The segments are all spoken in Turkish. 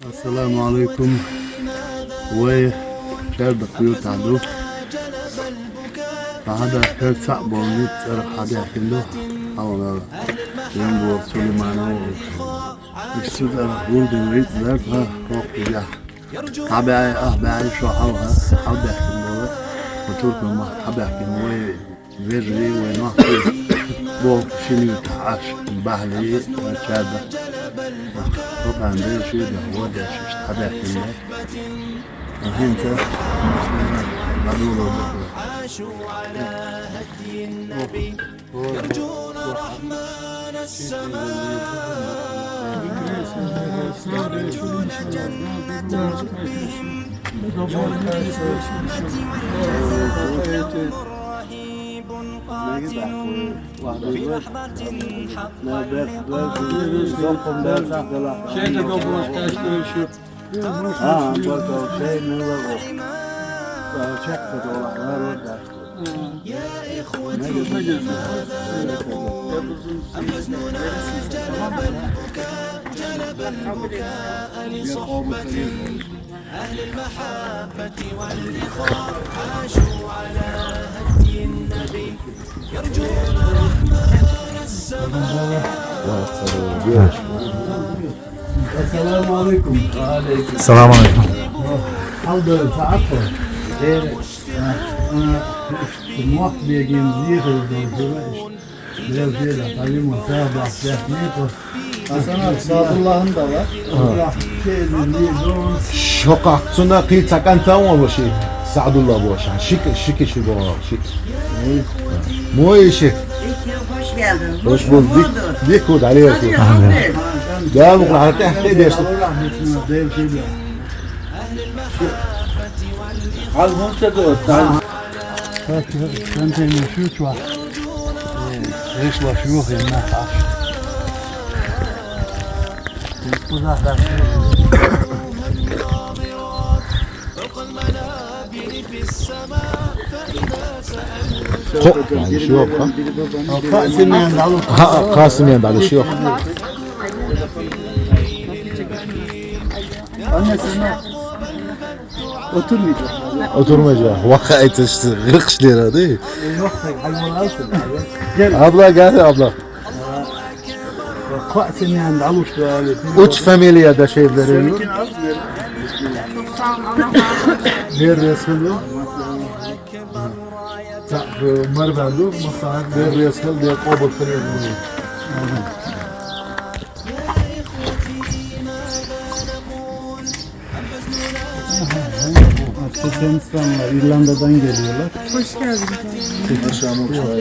السلام عليكم وشاب بيوت عدو فهذا كان صعب ونيت هذا كله حاول ينبو سليمان السود الرود ويت ذاتها وقت جاه حباي بعي شو حبا كموه وترك ما حبا كموه فيري ونحكي بو شنو تعاش بحلي شابه طبعا ده شيء ده هو ده شيء حبا كموه الحين عاشوا على هدي النبي يرجون رحمن السماء يرجون جنة ربهم يوم القيامة والجزاء رهيب قاتل في لحظة يا إخوتي الحزن جلب البكاء جلب البكاء لصحبة أهل المحبة والإخاء عاشوا على هدي النبي يرجون رحمن السماء. السلام عليكم. السلام عليكم. حاضر ساعتها غير الموقف بيجين زيرو biraz değil tabii muhtemelen bahsetmiyor. Hasan sağ Allah'ın da var. Allah شوق سنة قيل سكن ثوم باشي سعد الله باشا şik işi bu şik. Mu işi. Hoş geldin. Hoş bulduk. Dikkat عليك. Gel bu kadar tehdi dersin. Al muntadı. Sen de şu var. ايش وشيوخ الناس يعني شيوخ قاسم يعني بعد الشيوخ Oturmayacak. Vakayet işte gırkış lira değil. Abla gel abla. Uç familyada şey veriyor. Bir resmi مربلو مصاحب Bir resmi diye kabul kırıyor. Çeçenistan'la İrlanda'dan geliyorlar. Hoş geldiniz. Akşam uçağı.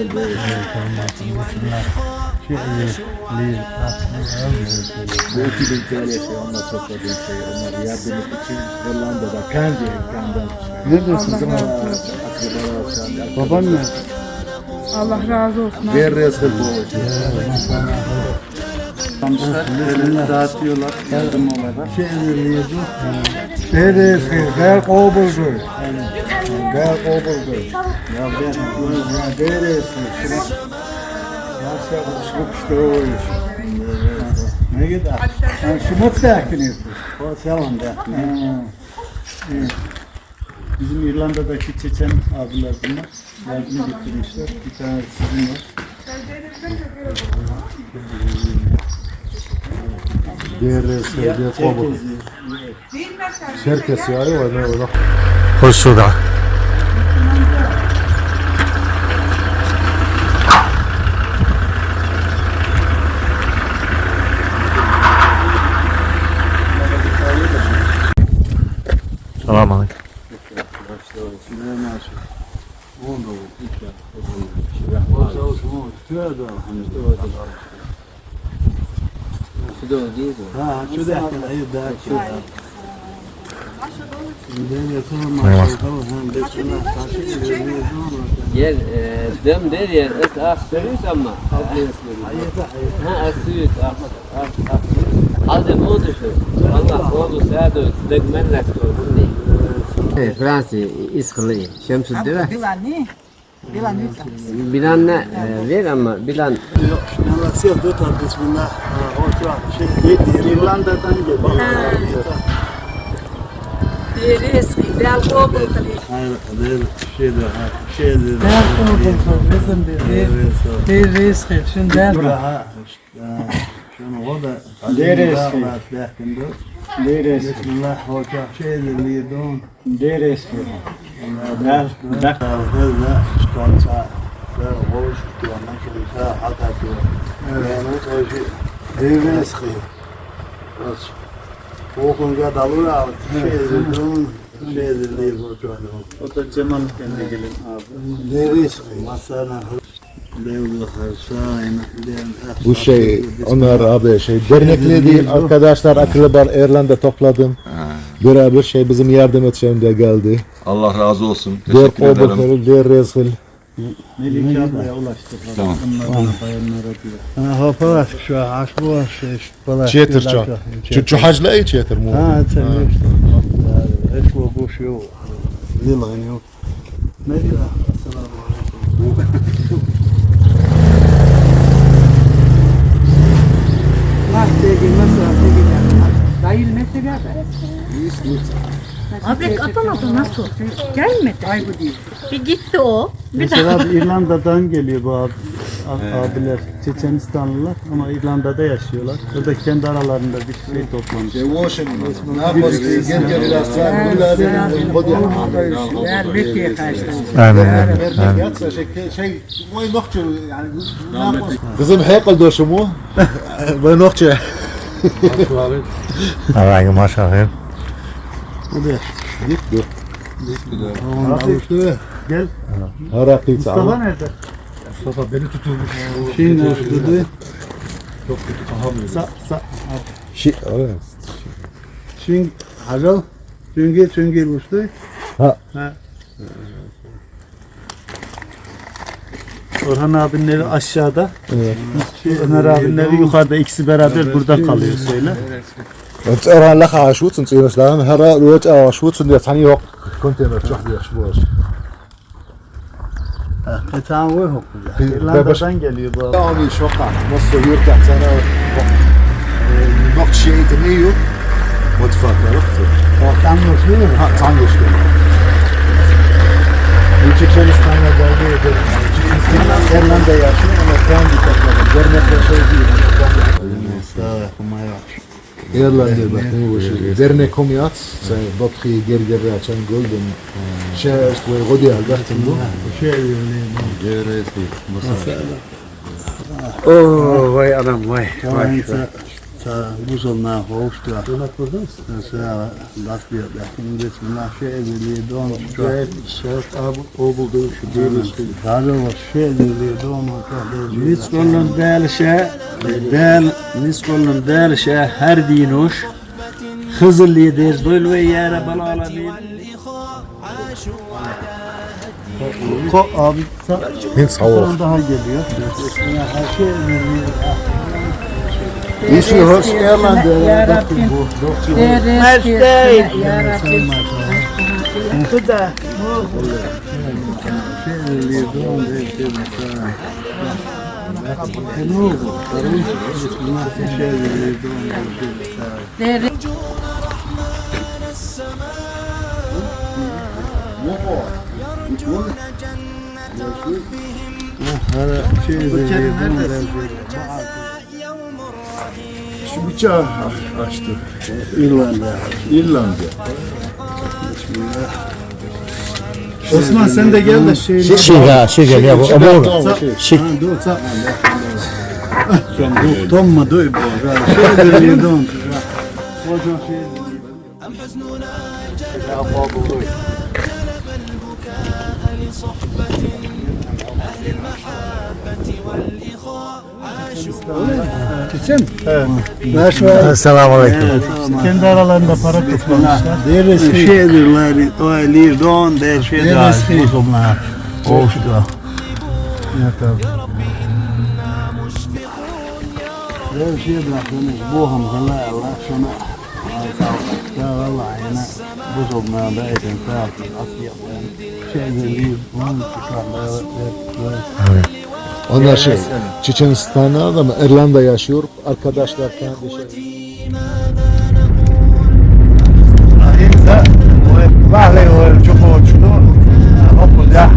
Bu 2000 TL onlar topladığım şey, onlar yardım için İrlanda'da kendi ekrandan. Neredesin? Baban ne? Allah razı olsun. Bir resmi bu. Dağıtıyorlar yardım olarak. Neresi? Gel kovuldu. Gel kovuldu. Ya ben neresi? Nasıl işte o iş. Ne gider? Şu mutlu yakınıyor. O selam da. Bizim İrlanda'daki Çeçen abiler bunlar. Yardım getirmişler. Bir tane sizin var. Bir resmi diye kabul. Şerkes yani var ne var? Hoş bulduk. Selam aleyküm. شو ده احنا العيد ده شو Yer dem der yer es aksürüz ama. Ha aksürüz Aldım oldu şu. Allah oldu sağdı degmenlek doğru. Fransa İsrail Şemsüddin. Güvenli. Bilan ne ver ama bilan Allah sev de tabi bismillah. İrlanda'dan geliyor. Hayır, şeydir. Şunu o da Bismillah hoca şeydir liyedon. Hızla sponsa ve hoş tutuyorlar. Kilise hata diyor. Yani o şey devres kıyım. Okunca dalır abi. Şeydir liyedon hoca. O da Cemal'den de gelin abi. Devres kıyım. Masana Bu şey onlar abi şey dernekli değil arkadaşlar akrabalar İrlanda topladım. Beraber şey bizim yardım edeceğim diye geldi. Allah razı olsun. Der Teşekkür ederim. obukları der rezil. Melike ablaya ulaştık. Tamam. Onlardan bayanlara diyor. Hopalas şu aş bu şey. Çetir çok. Şu hacla iyi çetir mu? Ha sen işte. Hiç bu şey yok. Zilan yok. Ne diyor? Abi atamadı nasıl? Gelmedi. Ay bu değil. Bir gitti o. Mesela İrlanda'dan geliyor bu abiler. Çeçenistanlılar ama İrlanda'da yaşıyorlar. Burada kendi aralarında bir şey toplamış. Kızım hekal doşu mu? Ben nokça. Allah'ım maşallah. Gel. Haraklı Mustafa nerede? Mustafa beni tutulmuş. Şimdi dedi. Şey, evet. Şimdi Hazal. Çünkü uçtu. Ha. Orhan abinin evi aşağıda. Evet. Ömer abinin evi yukarıda. İkisi beraber burada kalıyor söyle. Und Iran lacha aşut und Iran hara rot aşut und jetzt hani yok. Konteyner çok bir şboş. Tamam o yok. İrlanda'dan geliyor bu abi. Yani şoka. Nasıl yurtta sana noch şey deniyor. Mutfakta yoktu. Ortam yok mu? Ha tam geçti. Bu Çeçenistan'a geldi. İrlanda yaşıyor ama kendi topladı. Dernekle şey değil. İrlanda bakın bu şey. Dernek komiyat. Sen batı gergeri açan golden. Şey işte godi albattın bu. Oo vay adam vay. Vay. Bu sonuna hoştu. Donat burada mısın? Mesela last year bismillah şeydir don. Şort abi o buldu şu değil. Hadi o şeydir don. Niskolun del Niskolun del her dinuş Hızırlı der dol ve ya Rabbal alamin. Abi Hint savur. daha geliyor. Yeşil hoş İrlanda. Ya Rabbim. Ya Rabbim. Bu da. Şeydir don. Değerli. Şu bıçağı açtı. İrlanda. Osman sen de gel de Şey geliyor bu. Tomma duy bu. Şeydir don. Selamun aleyküm. kendi aralarında para toplamışlar. Şeydirler, o lir don der şeydir. Bunlar. Hoştu. Her şey bırakın. Bu hamdallah Allah şuna Ya vallahi yani bu zamanlarda eden sağlık asya şeyleri bunun çıkarları Onlar şey Çeçenistan'da ama İrlanda yaşıyor. Arkadaşlar kendi şey. إذا وبعلي وشوفوا شنو هوب ده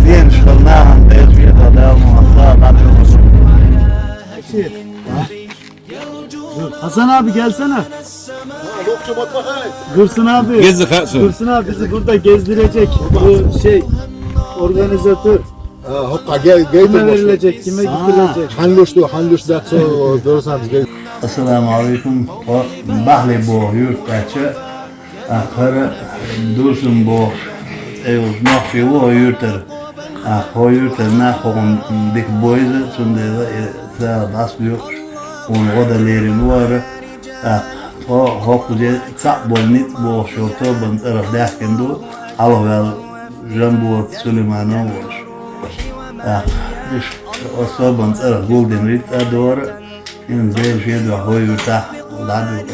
زين شغلناها نبيض في هذا ومعطلات Hasan abi gelsene. Gırsın abi. Gırsın abi bizi burada gezdirecek. Bu şey organizatör. Hokka Kime geytir verilecek, kime gidilecek. Hanluş da doğrusanız geytir. Assalamu alaikum. Bahli bu yurttaşı. Ahırı dursun bu. Ev mahfi bu yurtlar. O yurtlar ne kokun dik boydu. Şimdi de basmıyor. Onun odaları var. O hokkuca sak bolnit bu şorto bant araf derken Alavel Jambu Süleyman'a var. O sabant araf Golden Rit doğru. إن زي الشيء ده هو يرتاح والعدو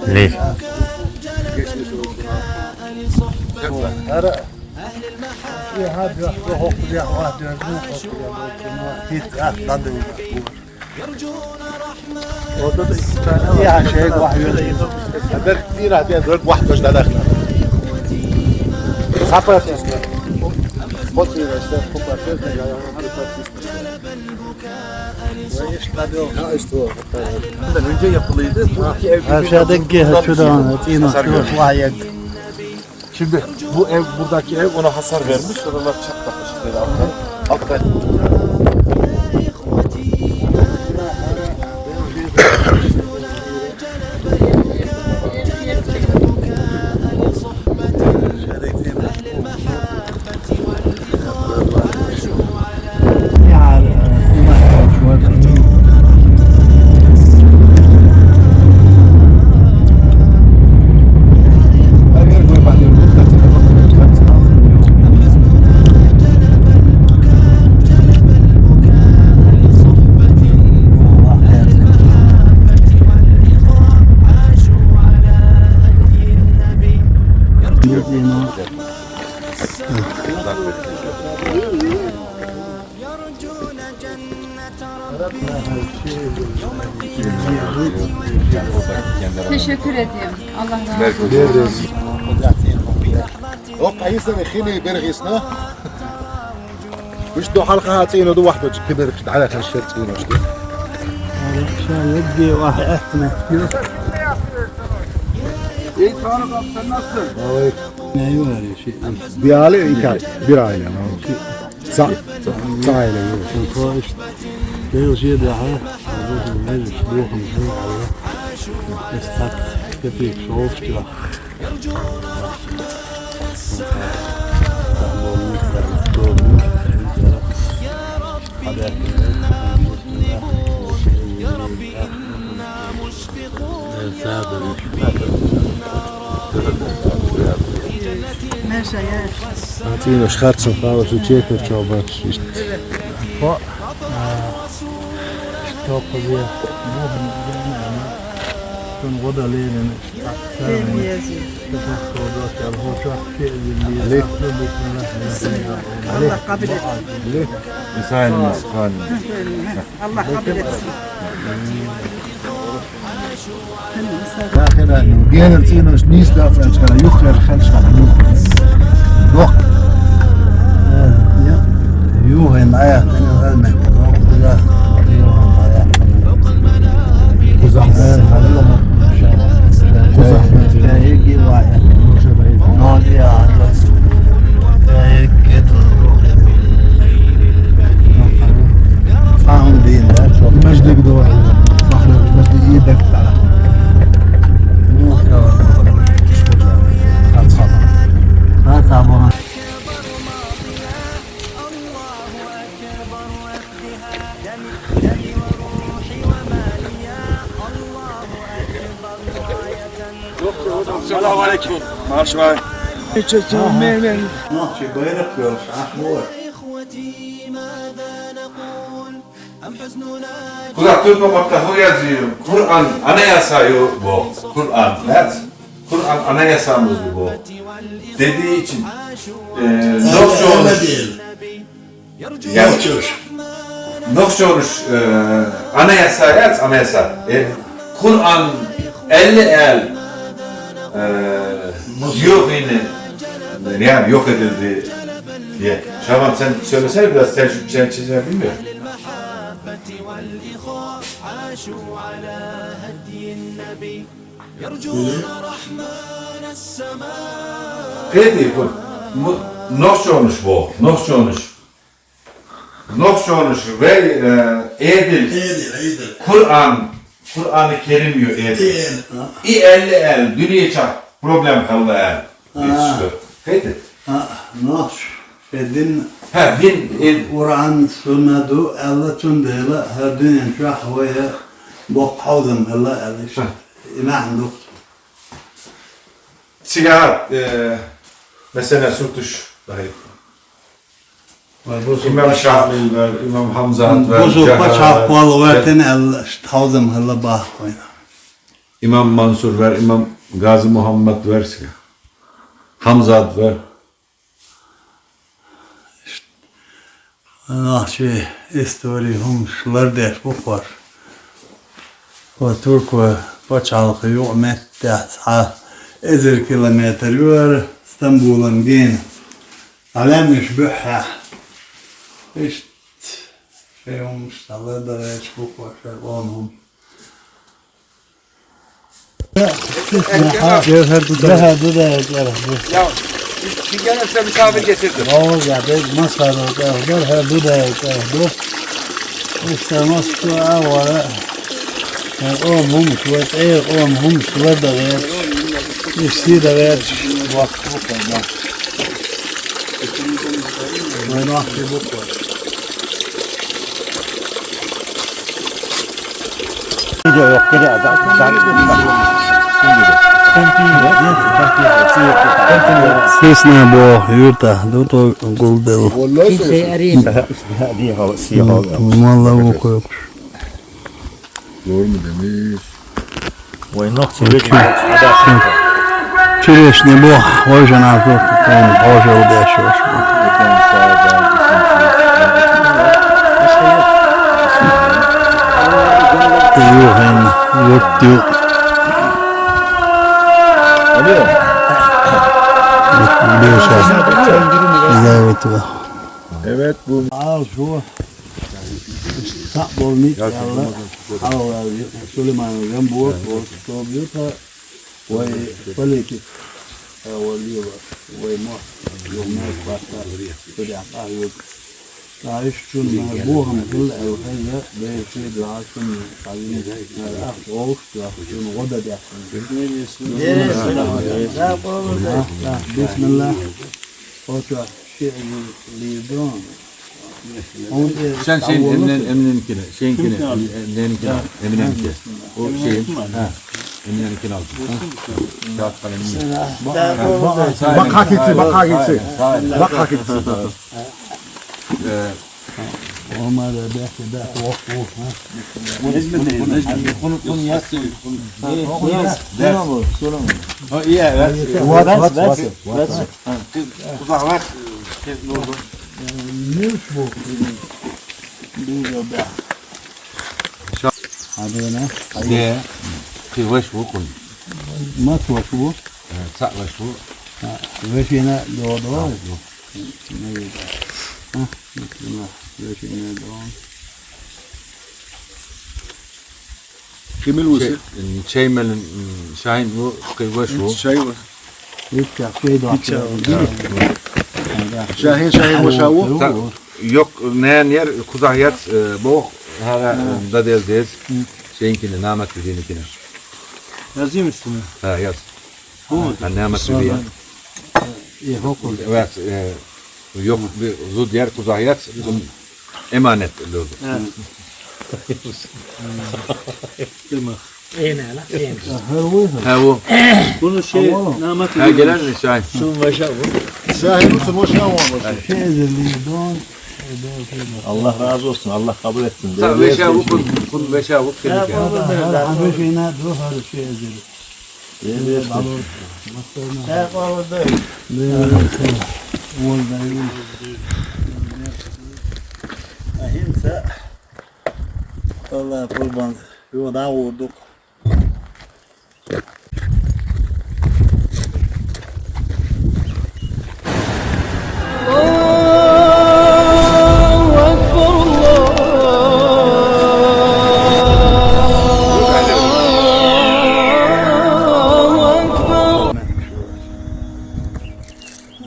ليش؟ orada da iki tane ya şey vahyoda هذا كثير هذا درك واحد مش داخل صعب يا بصي يا استاذ önce yapılıydı. Buradaki ev aşağıdaki şuradan tino şu vahyak Şimdi bu ev buradaki ev ona hasar vermiş. Oralar çatlamış böyle alttan. Teşekkür ediyorum. Allah razı olsun. هوب هيسمي خيني برغيسنا مش دو حلقة هاتين ودو واحدة كبر على خشيت فينا مش دو عشان يدي واحد احنا İyi Tanrı abi sen nasılsın? ne var ya şey bir aile bir aile sağ aile الفواحش ده شيء ده حاجة لازم شلوخ مشروع عليه استاك كتير شوف كده Meşe ya. هاتين شخارتسن خاوش وتشيكر شوبات توقف بيه مهم كن غدا ليلة Ben yazayım. Allah kabul etsin. Allah kabul etsin. داخل جيل تينوش نيس دافع شكرا يخير خل شكرا دوق يوه معايا هلمك لا يوه معايا وزحمان حلوة وزحمان يجي واحد نادي على يجي فاهم دين مجد بدو مجد يدك تعالى Selamünaleyküm. Marş var. Mahşi bayrak yok, ahmur. Kulak Türkmen'de bu yazıyor. Kur'an anayasayı bu. Kur'an. Evet. Kur'an anayasamız bu. Dediği için Nokçu olmuş. Nokçu olmuş anayasa yaz anayasa. Kur'an 50 el yok yine yani yok edildi diye. Şaban sen söylesene biraz sen çizer bilmiyorum. Peki bu Nokçu olmuş bu. Nokçu olmuş. Nokçu olmuş ve edil. Kur'an-ı Kerim diyor edil. İ 50 el dünya çak problem kaldı el. Peki. Nokç. Din Din Kur'an sünnetü Allah tündele her dünyanın şahvaya bokhavdım Allah eliş. İman doktor. sigara mesela Surtuş dahi. İmam Şamil var, İmam Hamza var. Bozu paçak bol verten el tavdım Allah bah koyna. İmam Mansur var, İmam Gazi Muhammed var. Hamza var. Nahçe istori hum şular der bu var. O Türk ve paçalıkı yok mettat ha 1000 kilometre yürü İstanbul'un din. Alem yüşbühha. İşte şey olmuş Allah da hiç bu var şey olmam. Cevher dudağı Ya bir gelirse misafir getirdim. Olga bir masada var her dudağı var. İşte masu avara. O mum şuat o mum şuat da var. İşte de var. Vakit bu kadar. Ben vakti bu kadar. Yok geri adam. Sesne bo yurta do guldel. Kimseyi arayayım. Diye hava siyah hava. Vallahi bu koymuş. Doğru mu demiş? Vay nok Çireşne bu hocan artık hoca o da şu. Yok yok. Oluyor. Evet bu Al şu. Sabol mit yalla. Al Süleyman'ın bu sobyuta ve politik ولي وما يومات بطل بدع قايد عايش شون بوهم كل الحاجة بيصير العاصم قايد الأخ غوش شون غدا بيحصل بسم الله وشو شيء ليدون Sen şeyin emninkine, şeyinkine, emninkine, emninkine. O şeyin, emninkine aldın. Kağıt kalemini. Bak hakiki, bak hakiki. Bak hakiki. وما ذا بيحكي ده وقفوه ها مش بو بيجا هذا De, kıyvaş bu kun. ما توقفوه Sakvaş bu. وش هنا دو ها وش هنا دو Kimil usul? Çeymel'in Şahin bu, kıyvaş bu. Şey var. يفتح في دو Şahin boşavu. Yok, neyen yer, kuzah yer, bu, hala da değil, şeyinkine, namet yüzeyininkine. Yazayım üstüne. Ha, yaz. Bu mu? Ha, namet yüzeyi. يفوق Evet, yok, bir zud yer, kuzah yer, emanet oldu. Eğne la eğne. Ha, bu. Bunu şey namet Ha, gelen mi Şahin? Şahin usul boşavu olmuş. شيء اللي دون Allah razı olsun. Allah kabul etsin. Veşavuk kul veşavuk kelik. Habişine duhar şey edir. Ahimsa Allah kurban. Yoda vurduk.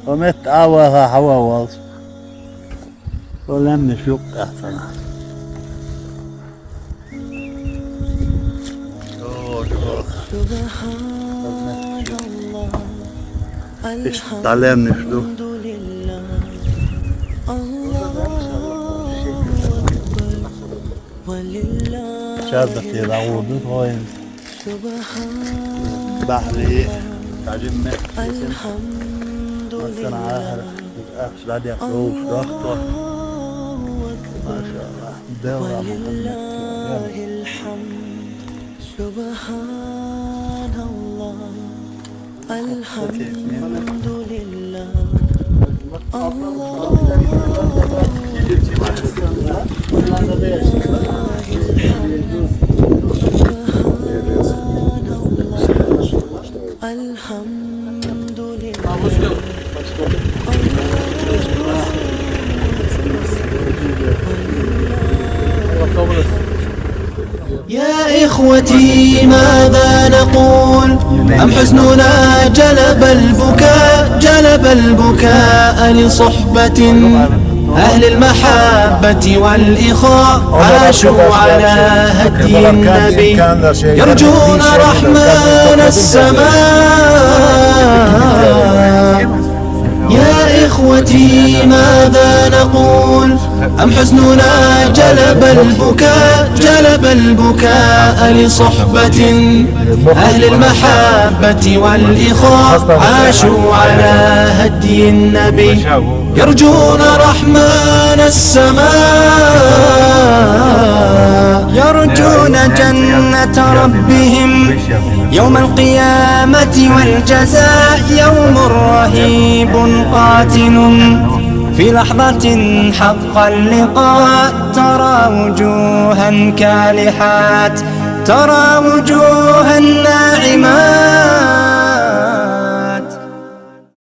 ومت عواها حواوز ولم نشوق أحسن تعلم نشوق شادك يدعوه بطوين بحري تعجبنا مثلا عاهر أخش بعد يخلوش ضغطه ما شاء الله دورة ولله الحمد سبحان الله الحمد لله الحمد لله يا إخوتي ماذا نقول أم حزننا جلب البكاء لصحبة أهل المحبة والإخاء عاشوا على هدي النبي يرجون رحمن السماء. يا إخوتي ماذا نقول أم حزننا جلب البكاء لصحبة أهل المحبة والإخاء عاشوا على هدي النبي يرجون رحمن السماء. يرجون جنة ربهم يوم القيامة والجزاء يوم رهيب قاتل في لحظة حق اللقاء ترى وجوها كالحات ترى وجوها ناعمات